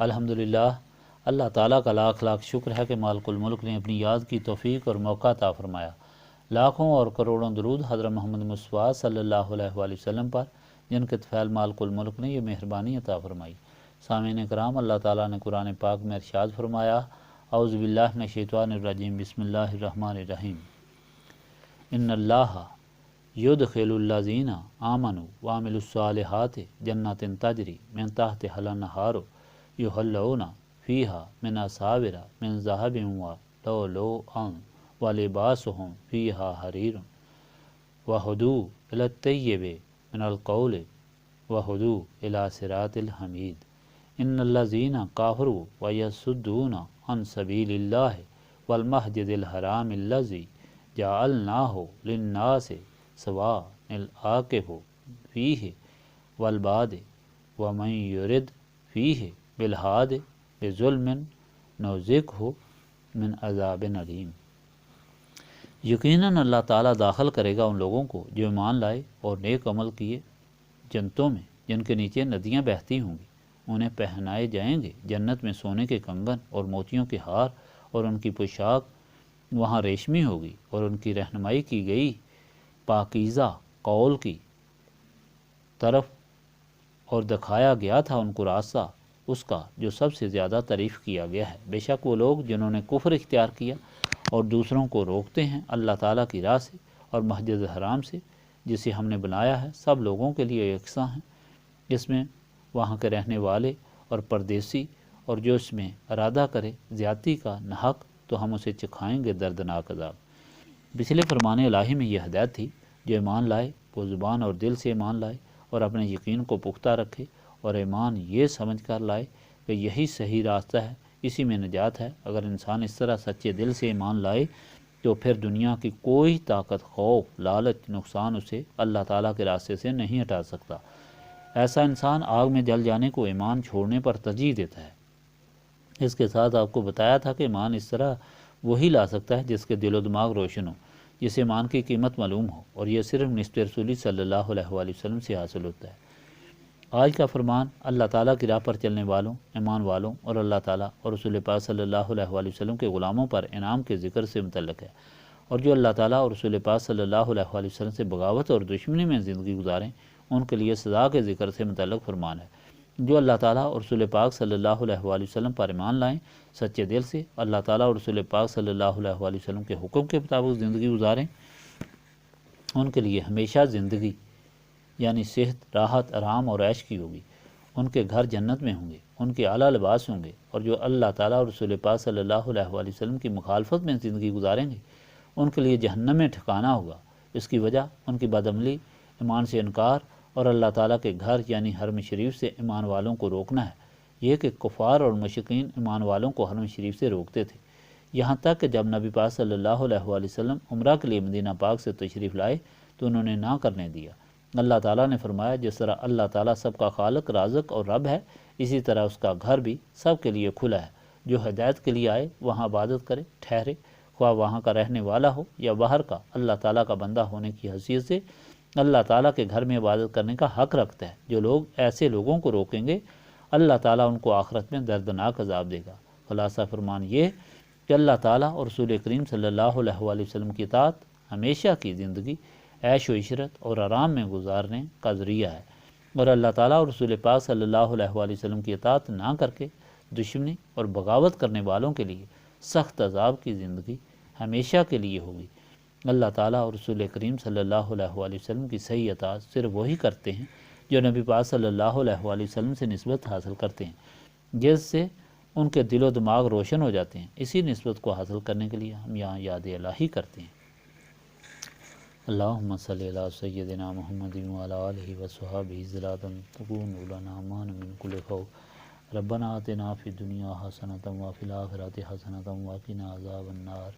الحمدللہ، اللہ تعالیٰ کا لاکھ لاکھ شکر ہے کہ مالک الملک نے اپنی یاد کی توفیق اور موقع عطا فرمایا۔ لاکھوں اور کروڑوں درود حضرت محمد مصطفیٰ صلی اللہ علیہ وآلہ وسلم پر، جن کے طفیل مالک الملک نے یہ مہربانی عطا فرمائی۔ سامعین کرام، اللہ تعالیٰ نے قرآن پاک میں ارشاد فرمایا، اعوذ باللہ من الشیطان الرجیم، بسم اللہ الرحمن الرحیم، ان اللہ یدخل الذین آمنوا وعملوا الصالحات جنات تجری من تحتها الانہار یحلون فیہا من اساور من ذہب ولؤلؤا ولباسهم فیہا حریر وہدوا الی الطیب من القول وہدوا الی صراط الحمید، ان الذین کفروا ویصدون عن سبیل اللہ والمسجد الحرام الذی جعلناہ للناس سواء العاکف فیہ والباد ومن یرد فیہ بالحاد بظلم نذقہ من عذاب علیم۔ یقیناً اللہ تعالیٰ داخل کرے گا ان لوگوں کو جو ایمان لائے اور نیک عمل کیے جنتوں میں، جن کے نیچے ندیاں بہتی ہوں گی، انہیں پہنائے جائیں گے جنت میں سونے کے کنگن اور موتیوں کے ہار، اور ان کی پوشاک وہاں ریشمی ہوگی، اور ان کی رہنمائی کی گئی پاکیزہ قول کی طرف، اور دکھایا گیا تھا ان کو راستہ اس کا جو سب سے زیادہ تعریف کیا گیا ہے۔ بے شک وہ لوگ جنہوں نے کفر اختیار کیا اور دوسروں کو روکتے ہیں اللہ تعالیٰ کی راہ سے اور مسجد حرام سے جسے ہم نے بنایا ہے، سب لوگوں کے لیے یکساں ہیں، اس میں وہاں کے رہنے والے اور پردیسی، اور جو اس میں ارادہ کرے زیادتی کا ناحق تو ہم اسے چکھائیں گے دردناک عذاب۔ پچھلے فرمان الہی میں یہ ہدایت تھی، جو ایمان لائے وہ زبان اور دل سے ایمان لائے اور اپنے یقین کو پختہ رکھے، اور ایمان یہ سمجھ کر لائے کہ یہی صحیح راستہ ہے، اسی میں نجات ہے۔ اگر انسان اس طرح سچے دل سے ایمان لائے تو پھر دنیا کی کوئی طاقت، خوف، لالچ، نقصان اسے اللہ تعالیٰ کے راستے سے نہیں ہٹا سکتا۔ ایسا انسان آگ میں جل جانے کو ایمان چھوڑنے پر ترجیح دیتا ہے۔ اس کے ساتھ آپ کو بتایا تھا کہ ایمان اس طرح وہی لا سکتا ہے جس کے دل و دماغ روشن ہو، جس ایمان کی قیمت معلوم ہو، اور یہ صرف نسبت رسولی صلی اللہ علیہ وآلہ وسلم سے حاصل ہوتا ہے۔ آج کا فرمان اللہ تعالیٰ کی راہ پر چلنے والوں، ایمان والوں اور اللہ تعالیٰ اور رسول پاک صلی اللہ علیہ وآلہ وسلم کے غلاموں پر انعام کے ذکر سے متعلق ہے، اور جو اللہ تعالیٰ اور رسول پاک صلی اللہ علیہ وآلہ وسلم سے بغاوت اور دشمنی میں زندگی گزاریں ان کے لیے سزا کے ذکر سے متعلق فرمان ہے۔ جو اللہ تعالیٰ اور رسول پاک صلی اللہ علیہ وآلہ وسلم پر ایمان لائیں سچے دل سے، اللہ تعالیٰ اور رسول پاک صلی اللہ علیہ وآلہ وسلم کے حکم کے مطابق زندگی گزاریں، ان کے لیے ہمیشہ زندگی یعنی صحت، راحت، آرام اور عیش کی ہوگی۔ ان کے گھر جنت میں ہوں گے، ان کے اعلیٰ لباس ہوں گے، اور جو اللہ تعالیٰ اور رسول پاک صلی اللہ علیہ وآلہ وسلم کی مخالفت میں زندگی گزاریں گے ان کے لیے جہنم میں ٹھکانہ ہوگا۔ اس کی وجہ ان کی بدعملی، ایمان سے انکار اور اللہ تعالیٰ کے گھر یعنی حرم شریف سے ایمان والوں کو روکنا ہے۔ یہ کہ کفار اور مشرکین ایمان والوں کو حرم شریف سے روکتے تھے، یہاں تک کہ جب نبی پاک صلی اللہ علیہ وآلہ وسلم عمرہ کے لیے مدینہ پاک سے تشریف لائے تو انہوں نے نہ کرنے دیا۔ اللہ تعالیٰ نے فرمایا، جس طرح اللہ تعالیٰ سب کا خالق، رازق اور رب ہے، اسی طرح اس کا گھر بھی سب کے لیے کھلا ہے۔ جو ہدایت کے لیے آئے وہاں عبادت کرے، ٹھہرے، خواہ وہاں کا رہنے والا ہو یا باہر کا، اللہ تعالیٰ کا بندہ ہونے کی حیثیت سے اللہ تعالیٰ کے گھر میں عبادت کرنے کا حق رکھتا ہے۔ جو لوگ ایسے لوگوں کو روکیں گے اللہ تعالیٰ ان کو آخرت میں دردناک عذاب دے گا۔ خلاصہ فرمان یہ کہ اللہ تعالیٰ اور رسول کریم صلی اللہ علیہ وآلہ وسلم کی اطاعت ہمیشہ کی زندگی عیش و عشرت اور آرام میں گزارنے کا ذریعہ ہے، اور اللہ تعالیٰ اور رسول پاک صلی اللہ علیہ وآلہ وسلم کی اطاعت نہ کر کے دشمنی اور بغاوت کرنے والوں کے لیے سخت عذاب کی زندگی ہمیشہ کے لیے ہوگی۔ اللہ تعالیٰ اور رسول کریم صلی اللہ علیہ وآلہ وسلم کی صحیح اطاعت صرف وہی کرتے ہیں جو نبی پاک صلی اللہ علیہ وآلہ وسلم سے نسبت حاصل کرتے ہیں، جس سے ان کے دل و دماغ روشن ہو جاتے ہیں۔ اسی نسبت کو حاصل کرنے کے لیے ہم یہاں یاد الہی کرتے ہیں۔ اللہم صلی علی سیدنا محمد وعلی آلہ وصحبہ صلاۃ تکون لنا امان من کل خوف، ربنا آتنا فی الدنیا حسنۃ وفی الآخرۃ حسنۃ وقنا عذاب النار،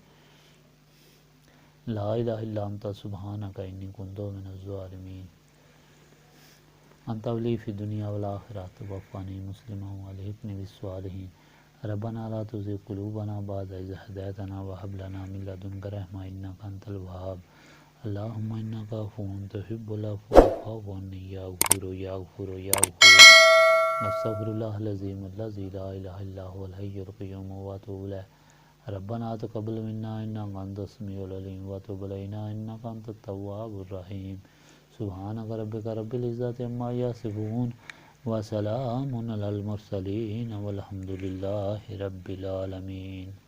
لا الہ الا انت سبحانک انی کنت من الظالمین، انت ولی فی الدنیا والآخرہ توفنی مسلما والحقنی بالصالحین، ربنا لا تزغ قلوبنا بعد اذ ہدیتنا وہب لنا من لدنک رحمۃ انک انت الوہاب، اللہم انک عفو تحب العفو فاعف عنی یا غفور یا غفور یا غفور۔ استغفر اللہ العظیم الذی لا الہ الا هو الحی القیوم واتوب الیہ ربنا تقبل منا انک انت السمیع العلیم وتب علینا انک انت التواب الرحیم سبحانک ربک رب العزۃ عما یصفون وسلام علی المرسلین والحمد للہ رب العالمین.